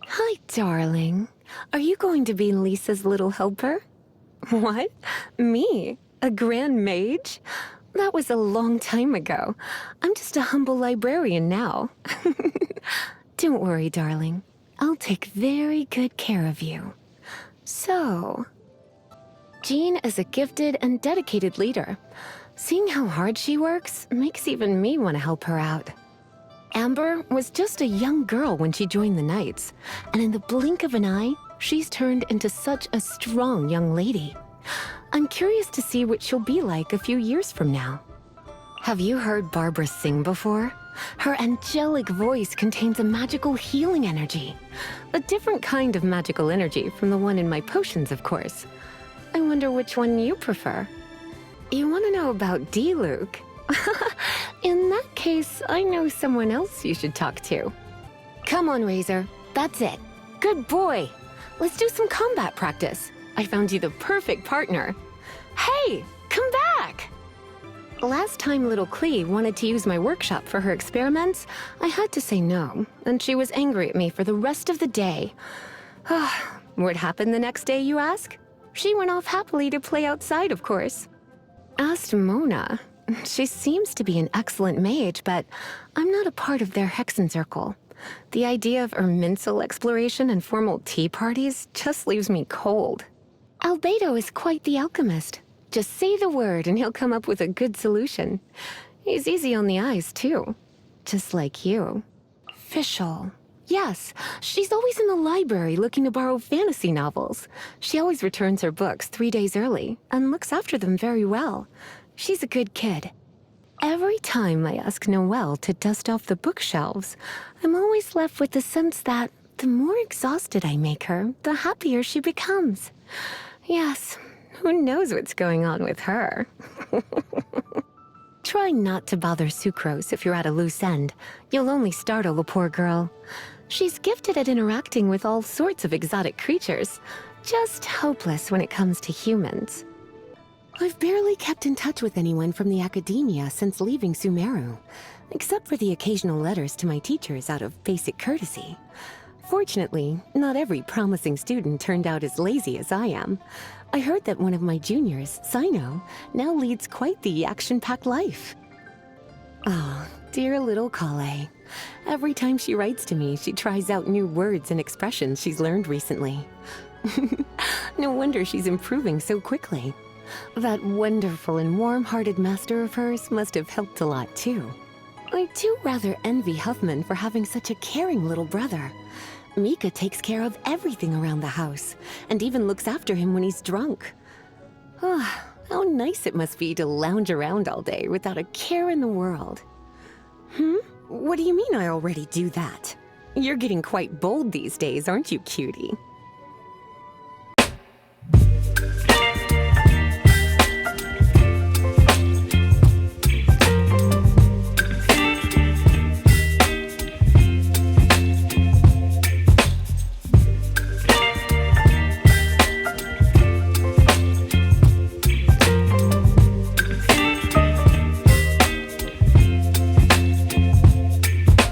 Hi, darling. Are you going to be Lisa's little helper? What? Me? A grand mage? That was a long time ago. I'm just a humble librarian now. Don't worry, darling. I'll take very good care of you. So, Jean is a gifted and dedicated leader. Seeing how hard she works makes even me want to help her out. Amber was just a young girl when she joined the Knights, and in the blink of an eye, she's turned into such a strong young lady. I'm curious to see what she'll be like a few years from now. Have you heard Barbara sing before? Her angelic voice contains a magical healing energy. A different kind of magical energy from the one in my potions, of course. I wonder which one you prefer. You want to know about Diluc? In that case, I know someone else you should talk to. Come on, Razor. That's it. Good boy. Let's do some combat practice. I found you the perfect partner. Hey, come back! Last time little Klee wanted to use my workshop for her experiments, I had to say no, and she was angry at me for the rest of the day. What happened the next day, you ask? She went off happily to play outside, of course. Asked Mona. She seems to be an excellent mage, but I'm not a part of their Hexen Circle. The idea of Erminsel exploration and formal tea parties just leaves me cold. Albedo is quite the alchemist. Just say the word and he'll come up with a good solution. He's easy on the eyes, too. Just like you. Fischl. Yes, she's always in the library looking to borrow fantasy novels. She always returns her books 3 days early and looks after them very well. She's a good kid. Every time I ask Noelle to dust off the bookshelves, I'm always left with the sense that the more exhausted I make her, the happier she becomes. Yes, who knows what's going on with her? Try not to bother Sucrose if you're at a loose end. You'll only startle the poor girl. She's gifted at interacting with all sorts of exotic creatures, just hopeless when it comes to humans. I've barely kept in touch with anyone from the academia since leaving Sumeru, except for the occasional letters to my teachers out of basic courtesy. Fortunately, not every promising student turned out as lazy as I am. I heard that one of my juniors, Cyno, now leads quite the action-packed life. Oh, dear little Collei. Every time she writes to me, she tries out new words and expressions she's learned recently. No wonder she's improving so quickly. That wonderful and warm-hearted master of hers must have helped a lot, too. I do rather envy Huffman for having such a caring little brother. Mika takes care of everything around the house, and even looks after him when he's drunk. Ah, how nice it must be to lounge around all day without a care in the world. What do you mean I already do that? You're getting quite bold these days, aren't you, cutie?